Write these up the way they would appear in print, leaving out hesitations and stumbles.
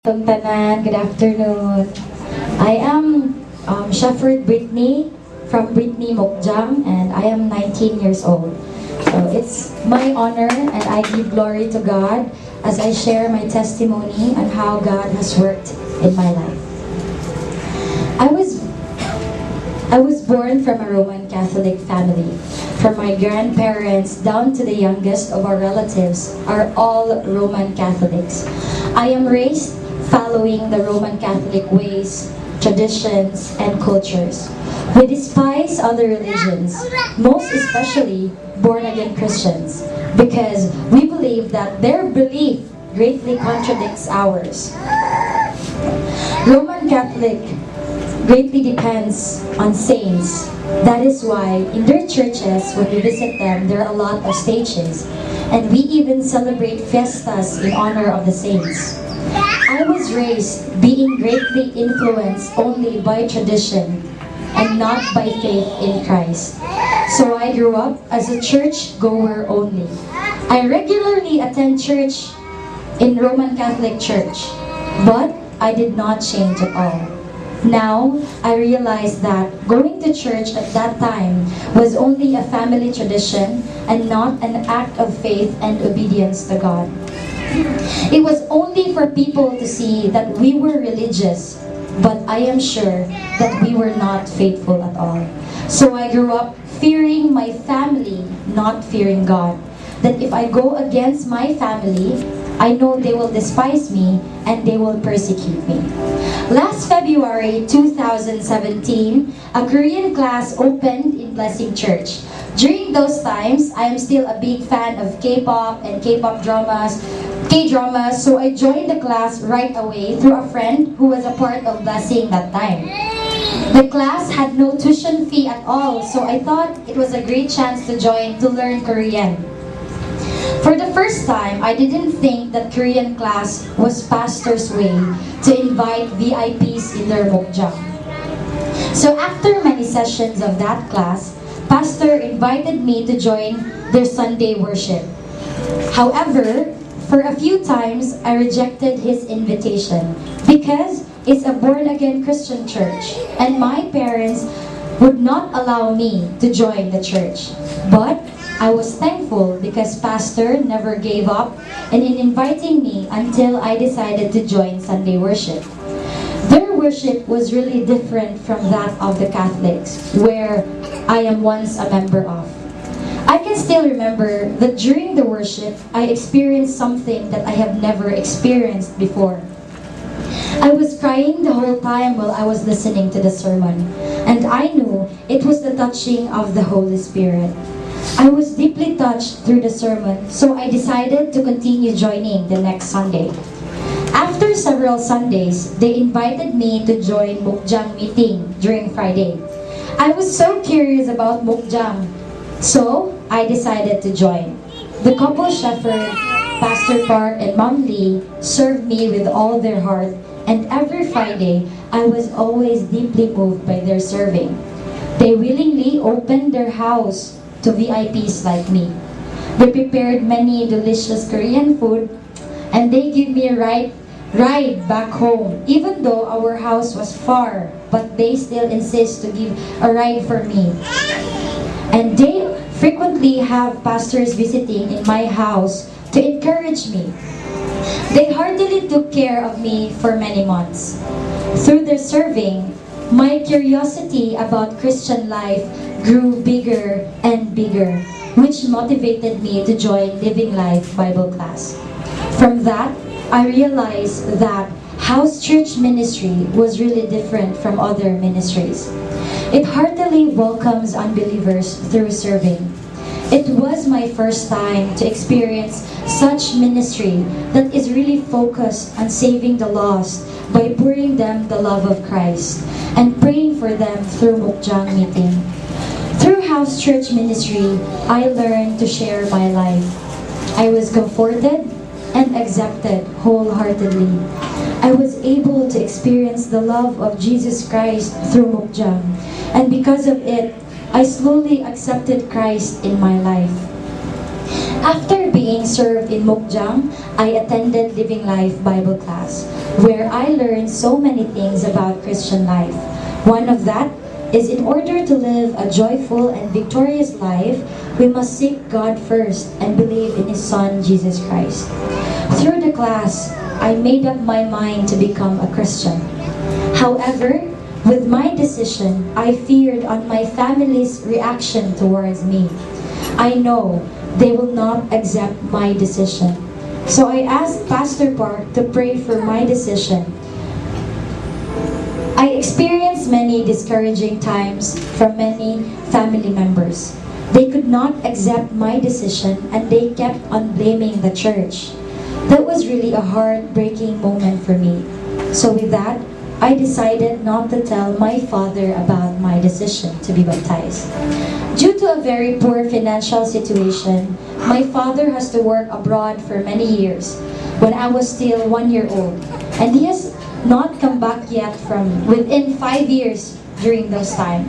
Tanan, good afternoon. I am Shepherd Britney from Britney Mokjang, and I am 19 years old. So it's my honor and I give glory to God as I share my testimony on how God has worked in my life. I was born from a Roman Catholic family. From my grandparents down to the youngest of our relatives are all Roman Catholics. I am raised following the Roman Catholic ways, traditions, and cultures. We despise other religions, most especially born-again Christians, because we believe that their belief greatly contradicts ours. Roman Catholic greatly depends on saints. That is why in their churches, when we visit them, there are a lot of stages, and we even celebrate fiestas in honor of the saints. I was raised being greatly influenced only by tradition and not by faith in Christ. So I grew up as a church goer only. I regularly attend church in Roman Catholic Church, but I did not change at all. Now, I realize that going to church at that time was only a family tradition and not an act of faith and obedience to God. It was only for people to see that we were religious, but I am sure that we were not faithful at all. So I grew up fearing my family, not fearing God. That if I go against my family, I know they will despise me and they will persecute me. Last February 2017, a Korean class opened in Blessing Church. During those times, I am still a big fan of K-pop and K-pop dramas, K-dramas, so I joined the class right away through a friend who was a part of Blessing that time. The class had no tuition fee at all, so I thought it was a great chance to join to learn Korean. For the first time, I didn't think that Korean class was pastor's way to invite VIPs in their mokjang. So after many sessions of that class, pastor invited me to join their Sunday worship. However, for a few times, I rejected his invitation because it's a born-again Christian church and my parents would not allow me to join the church. But I was thankful because pastor never gave up and in inviting me until I decided to join Sunday worship. Their worship was really different from that of the Catholics, where I am once a member of. I can still remember that during the worship, I experienced something that I have never experienced before. I was crying the whole time while I was listening to the sermon, and I knew it was the touching of the Holy Spirit. I was deeply touched through the sermon, so I decided to continue joining the next Sunday. After several Sundays, they invited me to join Mokjang meeting during Friday. I was so curious about Mokjang, so I decided to join. The couple shepherd, Pastor Park and Mom Lee, served me with all their heart, and every Friday, I was always deeply moved by their serving. They willingly opened their house to VIPs like me. They prepared many delicious Korean food, and they gave me a ride back home, even though our house was far, but they still insist to give a ride for me. And they frequently have pastors visiting in my house to encourage me. They heartily took care of me for many months. Through their serving, my curiosity about Christian life grew bigger and bigger, which motivated me to join Living Life Bible class. From that, I realized that house church ministry was really different from other ministries. It heartily welcomes unbelievers through serving. It was my first time to experience such ministry that is really focused on saving the lost by pouring them the love of Christ and praying for them through Mokjang meeting. Through house church ministry, I learned to share my life. I was comforted and accepted wholeheartedly. I was able to experience the love of Jesus Christ through Mokjang, and because of it, I slowly accepted Christ in my life. After being served in Mokjang, I attended Living Life Bible class, where I learned so many things about Christian life. One of that is in order to live a joyful and victorious life, we must seek God first and believe in His Son, Jesus Christ. Through the class, I made up my mind to become a Christian. However, with my decision, I feared on my family's reaction towards me. I know they will not accept my decision. So I asked Pastor Park to pray for my decision. I experienced many discouraging times from many family members. They could not accept my decision and they kept on blaming the church. That was really a heartbreaking moment for me. So with that, I decided not to tell my father about my decision to be baptized. Due to a very poor financial situation, my father has to work abroad for many years when I was still 1 year old. And he has not come back yet from within 5 years during those time.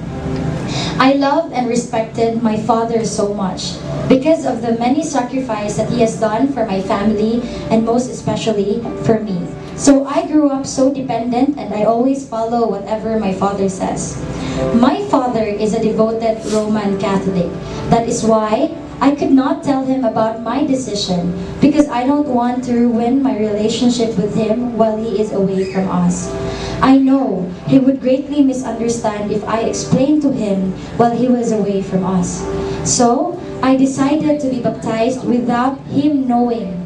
I loved and respected my father so much because of the many sacrifices that he has done for my family and most especially for me. So I grew up so dependent and I always follow whatever my father says. My father is a devoted Roman Catholic. That is why I could not tell him about my decision because I don't want to ruin my relationship with him while he is away from us. I know he would greatly misunderstand if I explained to him while he was away from us. So I decided to be baptized without him knowing.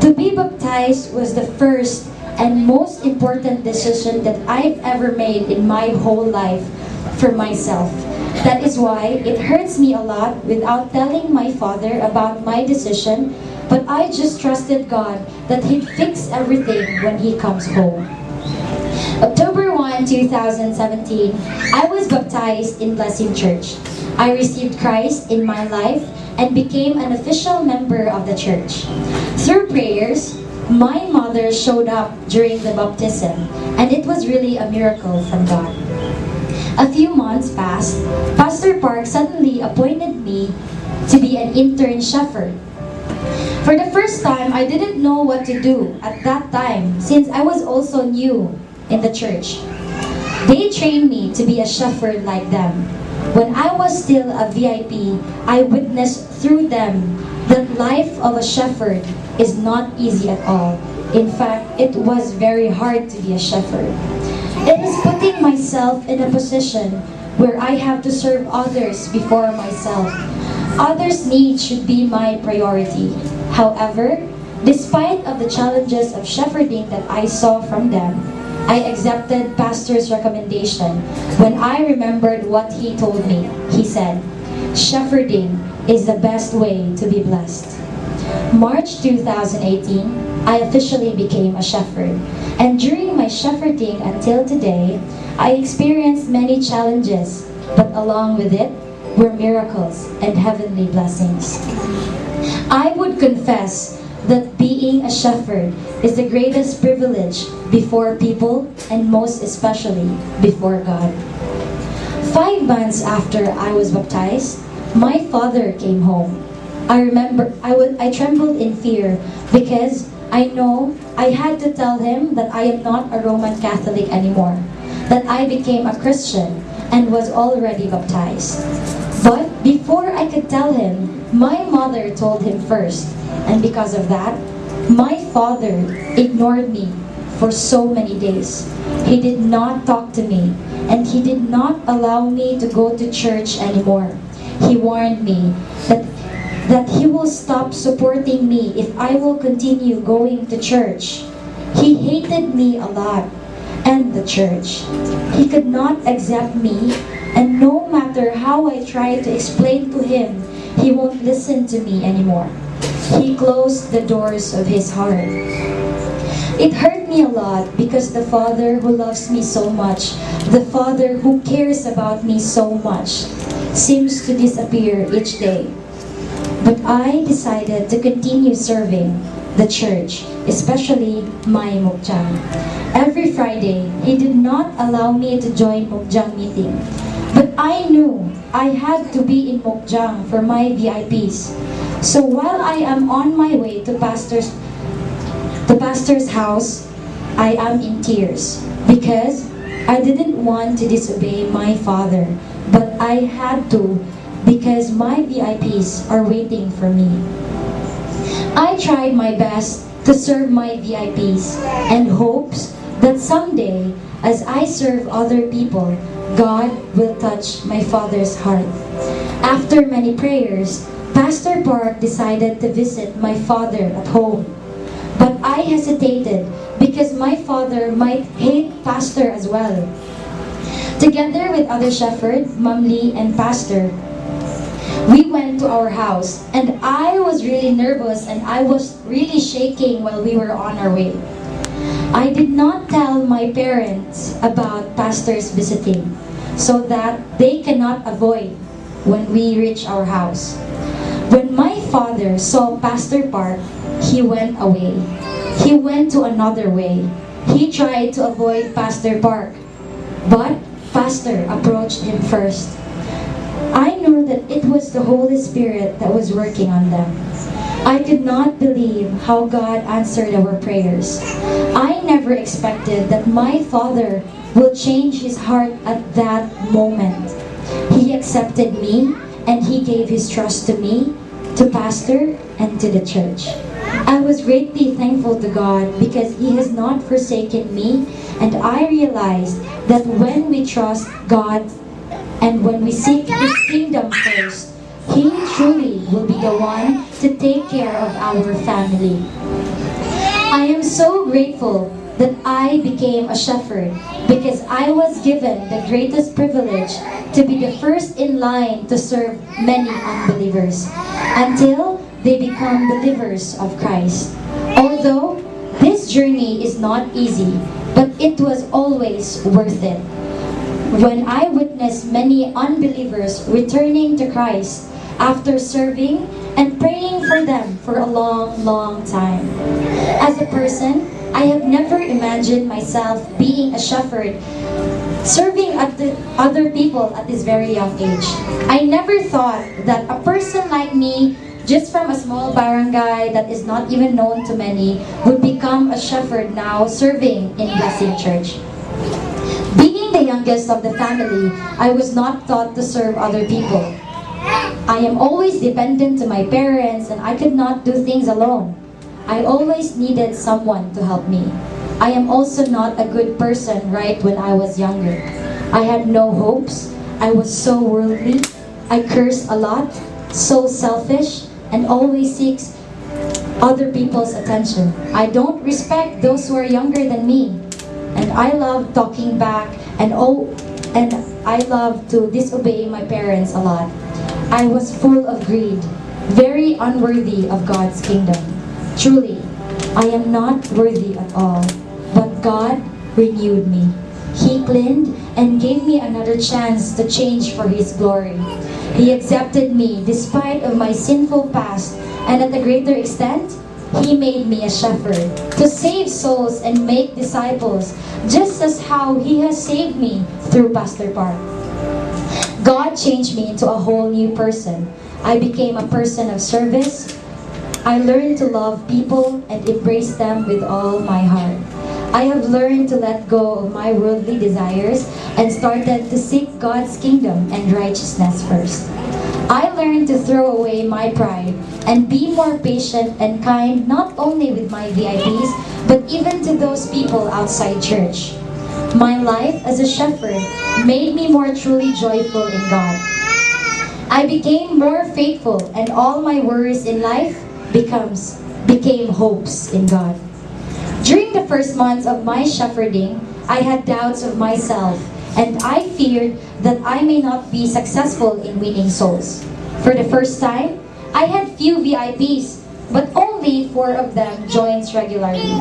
To be baptized was the first and most important decision that I've ever made in my whole life for myself. That is why it hurts me a lot without telling my father about my decision, but I just trusted God that He'd fix everything when He comes home. October 1, 2017, I was baptized in Blessing Church. I received Christ in my life and became an official member of the church. Through prayers, my mother showed up during the baptism, and it was really a miracle from God. A few months passed, Pastor Park suddenly appointed me to be an intern shepherd. For the first time, I didn't know what to do at that time since I was also new in the church. They trained me to be a shepherd like them. When I was still a VIP, I witnessed through them that life of a shepherd is not easy at all. In fact, it was very hard to be a shepherd. It is putting myself in a position where I have to serve others before myself. Others' needs should be my priority. However, despite of the challenges of shepherding that I saw from them, I accepted Pastor's recommendation when I remembered what he told me. He said, "Shepherding is the best way to be blessed." March 2018, I officially became a shepherd. And during my shepherding until today, I experienced many challenges, but along with it were miracles and heavenly blessings. I would confess that being a shepherd is the greatest privilege before people and most especially before God. 5 months after I was baptized, my father came home. I remember I trembled in fear because I know I had to tell him that I am not a Roman Catholic anymore, that I became a Christian and was already baptized. But before I could tell him, my mother told him first, and because of that, my father ignored me for so many days. He did not talk to me, and he did not allow me to go to church anymore. He warned me that he will stop supporting me if I will continue going to church. He hated me a lot and the church. He could not accept me, and no matter how I tried to explain to him, he won't listen to me anymore. He closed the doors of his heart. It hurt me a lot because the Father who loves me so much, the Father who cares about me so much, seems to disappear each day. But I decided to continue serving the church, especially my Mokjang. Every Friday, he did not allow me to join Mokjang meeting. But I knew I had to be in Mokjang for my VIPs. So while I am on my way to the pastor's house, I am in tears because I didn't want to disobey my father, but I had to because my VIPs are waiting for me. I tried my best to serve my VIPs and hopes that someday, as I serve other people, God will touch my father's heart. After many prayers, Pastor Park decided to visit my father at home. But I hesitated because my father might hate Pastor as well. Together with other shepherd, Ma'am Lee, and Pastor, we went to our house, and I was really nervous and I was really shaking while we were on our way. I did not tell my parents about Pastor's visiting so that they cannot avoid when we reach our house. When my father saw Pastor Park, he went away. He went to another way. He tried to avoid Pastor Park, but Pastor approached him first. I knew that it was the Holy Spirit that was working on them. I could not believe how God answered our prayers. I never expected that my father will change his heart at that moment. He accepted me and he gave his trust to me, to Pastor, and to the church. I was greatly thankful to God because He has not forsaken me, and I realized that when we trust God and when we seek His kingdom first, He truly will be the one to take care of our family. I am so grateful that I became a shepherd because I was given the greatest privilege to be the first in line to serve many unbelievers until they become believers of Christ. Although this journey is not easy, but it was always worth it. When I witnessed many unbelievers returning to Christ after serving and praying for them for a long time. As a person, I have never imagined myself being a shepherd, serving other people at this very young age. I never thought that a person like me, just from a small barangay that is not even known to many, would become a shepherd now serving in Blessing Church. Being the youngest of the family, I was not taught to serve other people. I am always dependent to my parents and I could not do things alone. I always needed someone to help me. I am also not a good person right when I was younger. I had no hopes. I was so worldly. I cursed a lot, so selfish, and always seeks other people's attention. I don't respect those who are younger than me. And I love talking back and I love to disobey my parents a lot. I was full of greed, very unworthy of God's kingdom. Truly, I am not worthy at all, but God renewed me. He cleaned and gave me another chance to change for His glory. He accepted me despite of my sinful past, and at a greater extent, He made me a shepherd to save souls and make disciples, just as how He has saved me through Pastor Park. God changed me into a whole new person. I became a person of service. I learned to love people and embrace them with all my heart. I have learned to let go of my worldly desires and started to seek God's kingdom and righteousness first. I learned to throw away my pride and be more patient and kind not only with my VIPs but even to those people outside church. My life as a shepherd made me more truly joyful in God. I became more faithful and all my worries in life became hopes in God. During the first months of my shepherding, I had doubts of myself and I feared that I may not be successful in winning souls. For the first time, I had few VIPs, but only 4 of them joins regularly.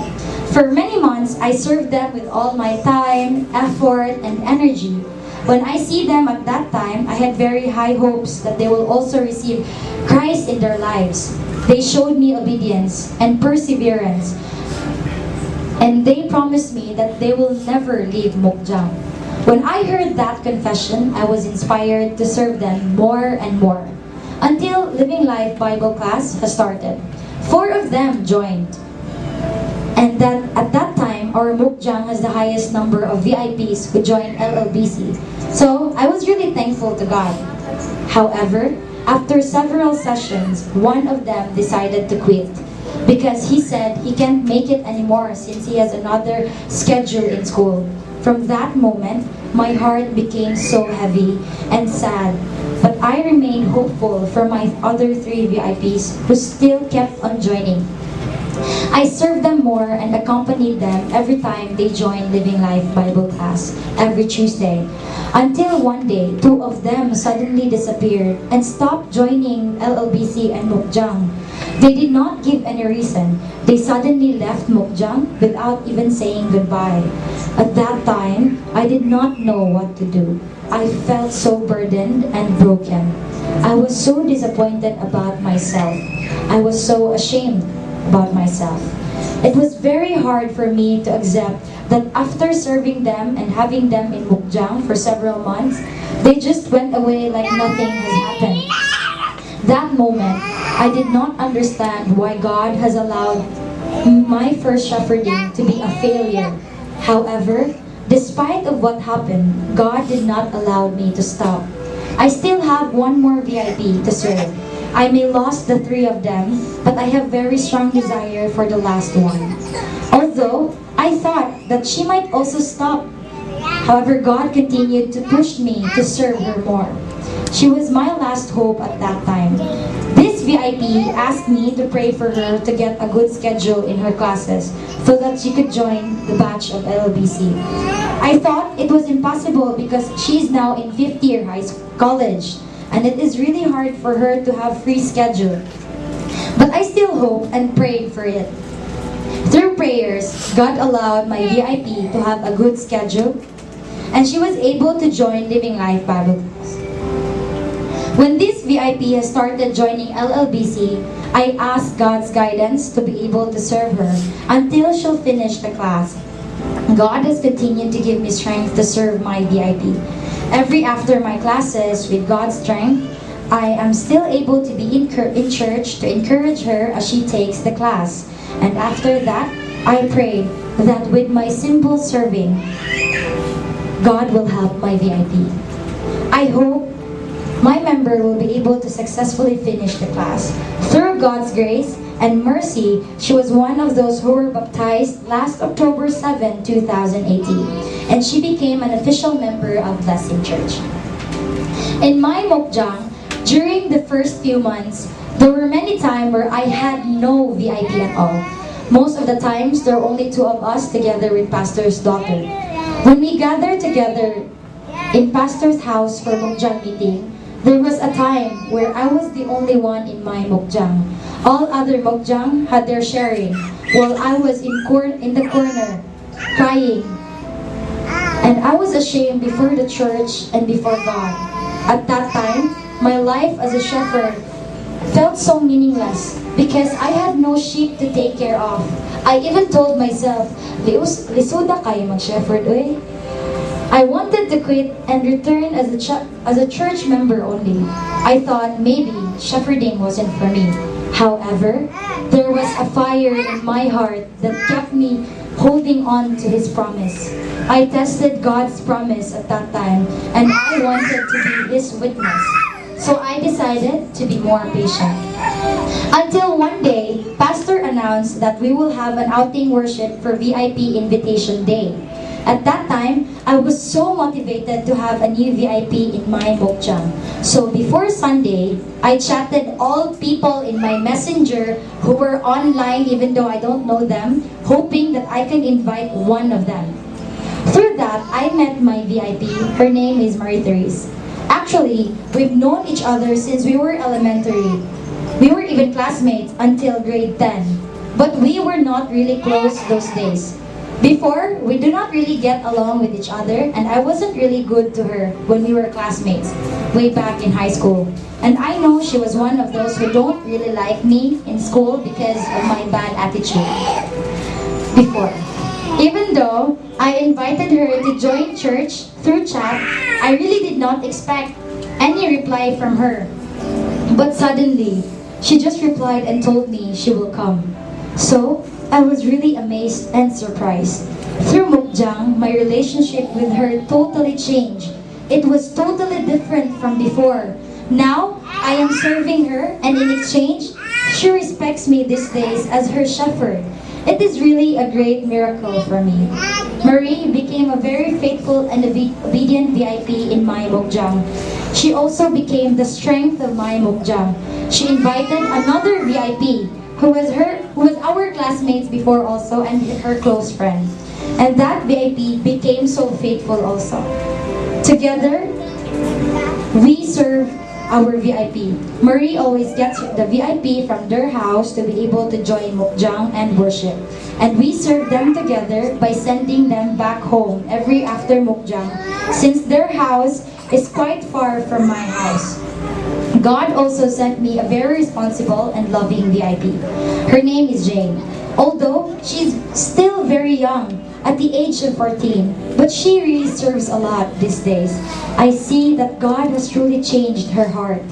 For many months, I served them with all my time, effort, and energy. When I see them at that time, I had very high hopes that they will also receive Christ in their lives. They showed me obedience and perseverance, and they promised me that they will never leave Mokjang. When I heard that confession, I was inspired to serve them more and more. until Living Life Bible class has started. 4 of them joined. And that at that time, our mukjang has the highest number of VIPs who joined LLBC. So I was really thankful to God. However, after several sessions, one of them decided to quit because he said he can't make it anymore since he has another schedule in school. From that moment, my heart became so heavy and sad. But I remained hopeful for my other 3 VIPs who still kept on joining. I served them more and accompanied them every time they joined Living Life Bible class every Tuesday. Until one day, 2 of them suddenly disappeared and stopped joining LLBC and Mukjang. They did not give any reason. They suddenly left Mukjang without even saying goodbye. At that time, I did not know what to do. I felt so burdened and broken. I was so disappointed about myself. I was so ashamed about myself. It was very hard for me to accept that after serving them and having them in Mukjang for several months, they just went away like nothing has happened. That moment, I did not understand why God has allowed my first shepherding to be a failure. However, despite of what happened, God did not allow me to stop. I still have 1 more VIP to serve. I may lost the 3 of them, but I have very strong desire for the last one. Although, I thought that she might also stop. However, God continued to push me to serve her more. She was my last hope at that time. This VIP asked me to pray for her to get a good schedule in her classes so that she could join the batch of LLBC. I thought it was impossible because she's now in 5th year college. And it is really hard for her to have free schedule. But I still hope and prayed for it. Through prayers, God allowed my VIP to have a good schedule, and she was able to join Living Life Bible class. When this VIP has started joining LLBC, I asked God's guidance to be able to serve her until she'll finish the class. God has continued to give me strength to serve my VIP. Every after my classes, with God's strength, I am still able to be in church to encourage her as she takes the class. And after that, I pray that with my simple serving, God will help my VIP. I hope my member will be able to successfully finish the class. Through God's grace and mercy, she was one of those who were baptized last October 7, 2018. And she became an official member of Blessing Church. In my mukjang, during the first few months, there were many times where I had no VIP at all. Most of the times, there were only 2 of us together with Pastor's daughter. When we gathered together in Pastor's house for mukjang meeting, there was a time where I was the only one in my mukjang. All other mukjang had their sharing, while I was in the corner, crying. And I was ashamed before the church and before God. At that time, my life as a shepherd felt so meaningless because I had no sheep to take care of. I even told myself, lisuda kayo mag-shepherd, oy. I wanted to quit and return as a church member only. I thought maybe shepherding wasn't for me. However, there was a fire in my heart that kept me holding on to His promise. I tested God's promise at that time, and I wanted to be His witness. So I decided to be more patient. Until one day, Pastor announced that we will have an outing worship for VIP Invitation Day. At that time, I was so motivated to have a new VIP in my mukjang. So before Sunday, I chatted all people in my messenger who were online even though I don't know them, hoping that I can invite one of them. Through that, I met my VIP. Her name is Marie-Therese. Actually, we've known each other since we were elementary. We were even classmates until grade 10. But we were not really close those days. Before, we do not really get along with each other, and I wasn't really good to her when we were classmates way back in high school. And I know she was one of those who don't really like me in school because of my bad attitude before. Even though I invited her to join church through chat, I really did not expect any reply from her. But suddenly, she just replied and told me she will come. So, I was really amazed and surprised. Through Mukjang, my relationship with her totally changed. It was totally different from before. Now, I am serving her, and in exchange, she respects me these days as her shepherd. It is really a great miracle for me. Marie became a very faithful and obedient VIP in my Mukjang. She also became the strength of my Mukjang. She invited another VIP who was our classmates before also and her close friend. And that VIP became so faithful also. Together, we serve our VIP. Marie always gets the VIP from their house to be able to join Mukjang and worship. And we serve them together by sending them back home every after Mukjang, since their house is quite far from my house. God also sent me a very responsible and loving VIP. Her name is Jane. Although she's still very young, at the age of 14, but she really serves a lot these days. I see that God has truly changed her heart.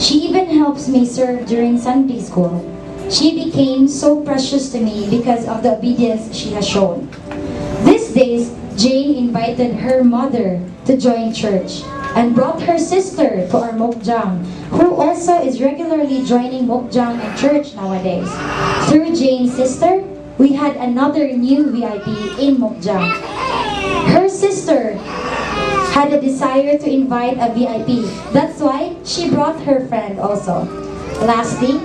She even helps me serve during Sunday school. She became so precious to me because of the obedience she has shown. These days, Jane invited her mother to join church and brought her sister to our Mukjang, who also is regularly joining Mukjang and church nowadays. Through Jane's sister, we had another new VIP in Mukjang. Her sister had a desire to invite a VIP. That's why she brought her friend also. Lastly,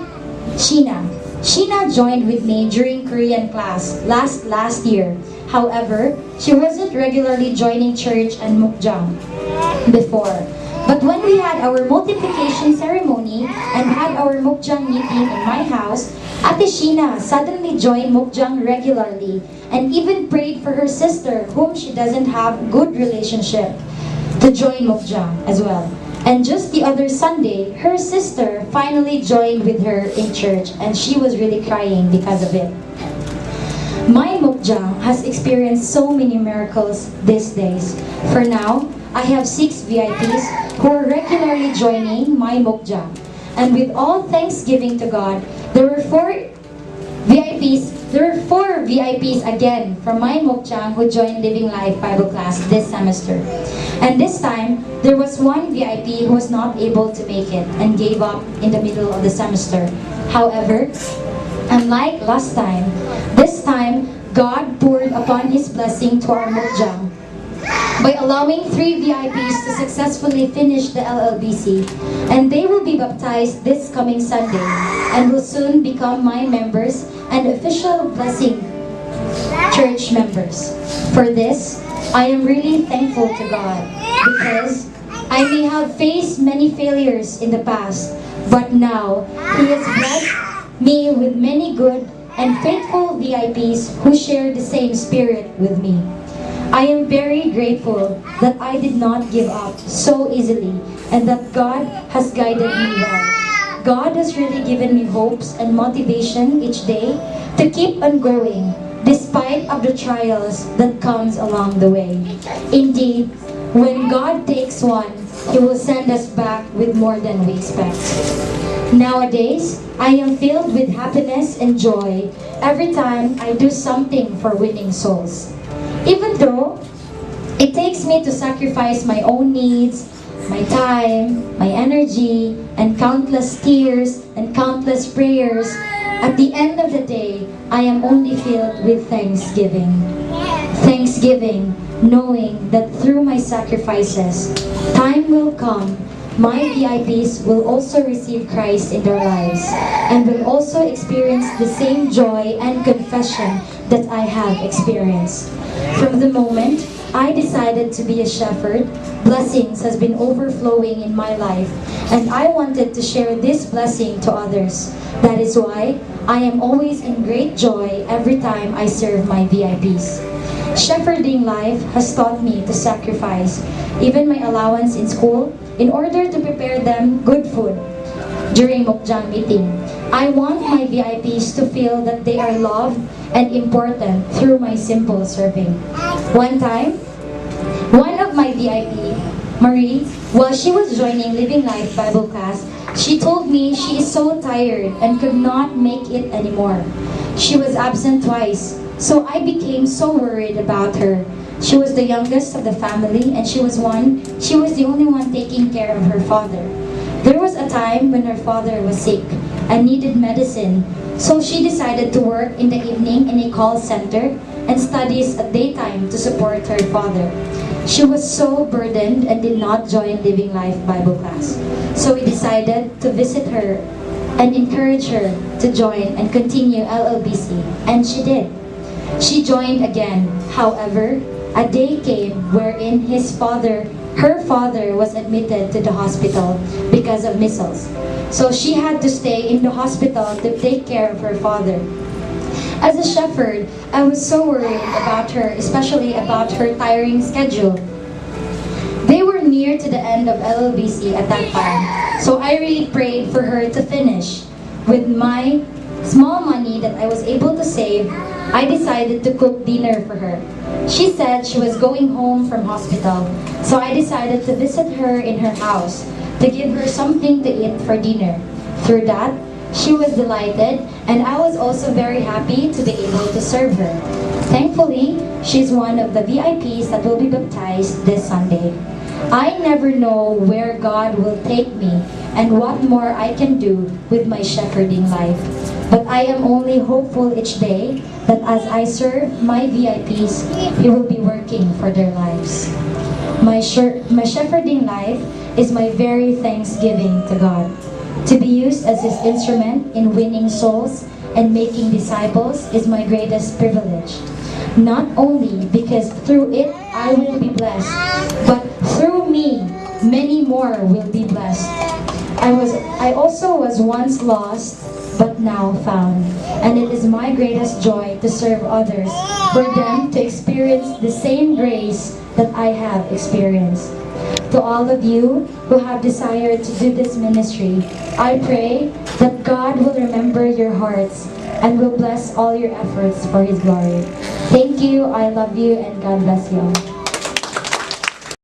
Sheena. Sheena joined with me during Korean class last year. However, she wasn't regularly joining church and Mukjang before. But when we had our multiplication ceremony and had our Mukjang meeting in my house, Ate Sheena suddenly joined Mukjang regularly and even prayed for her sister, whom she doesn't have good relationship, to join Mukjang as well. And just the other Sunday, her sister finally joined with her in church, and she was really crying because of it. My Mukjang has experienced so many miracles these days. For now, I have 6 VIPs who are regularly joining my Mukjang. And with all thanksgiving to God, there were 4 VIPs again from my Mukjang who joined Living Life Bible class this semester. And this time, there was 1 VIP who was not able to make it and gave up in the middle of the semester. However, unlike last time, this time, God poured upon His blessing to our Mukjang by allowing 3 VIPs to successfully finish the LLBC, and they will be baptized this coming Sunday and will soon become my members and official blessing church members. For this, I am really thankful to God because I may have faced many failures in the past, but now He has blessed me with many good and faithful VIPs who share the same spirit with me. I am very grateful that I did not give up so easily and that God has guided me well. God has really given me hopes and motivation each day to keep on going despite of the trials that comes along the way. Indeed, when God takes one, He will send us back with more than we expect. Nowadays, I am filled with happiness and joy every time I do something for winning souls. Even though it takes me to sacrifice my own needs, my time, my energy, and countless tears and countless prayers, at the end of the day, I am only filled with thanksgiving. Thanksgiving, knowing that through my sacrifices, time will come, my VIPs will also receive Christ in their lives and will also experience the same joy and confession that I have experienced. From the moment I decided to be a shepherd, blessings has been overflowing in my life, and I wanted to share this blessing to others. That is why I am always in great joy every time I serve my VIPs. Shepherding life has taught me to sacrifice even my allowance in school in order to prepare them good food during Mukjang meeting. I want my VIPs to feel that they are loved and important through my simple serving. One time, one of my VIP, Marie, while she was joining Living Life Bible class, She told me she is so tired and could not make it anymore. She was absent twice, so I became so worried about her. She was the youngest of the family, and she was the only one taking care of her father. There was a time when her father was sick and needed medicine, so she decided to work in the evening in a call center and studies at daytime to support her father. She was so burdened and did not join Living Life Bible class. So we decided to visit her and encourage her to join and continue LLBC, and she did. She joined again. However, a day came wherein her father was admitted to the hospital because of measles. So she had to stay in the hospital to take care of her father. As a shepherd, I was so worried about her, especially about her tiring schedule. They were near to the end of LLBC at that time, so I really prayed for her to finish. With my small money that I was able to save, I decided to cook dinner for her. She said she was going home from hospital, so I decided to visit her in her house to give her something to eat for dinner. Through that, she was delighted, and I was also very happy to be able to serve her. Thankfully, she's one of the VIPs that will be baptized this Sunday. I never know where God will take me and what more I can do with my shepherding life. But I am only hopeful each day that as I serve my VIPs, He will be working for their lives. My shepherding life is my very thanksgiving to God. To be used as His instrument in winning souls and making disciples is my greatest privilege. Not only because through it I will be blessed, but through me, many more will be blessed. I also was once lost, but now found. And it is my greatest joy to serve others, for them to experience the same grace that I have experienced. To all of you who have desired to do this ministry, I pray that God will remember your hearts and will bless all your efforts for His glory. Thank you, I love you, and God bless you all.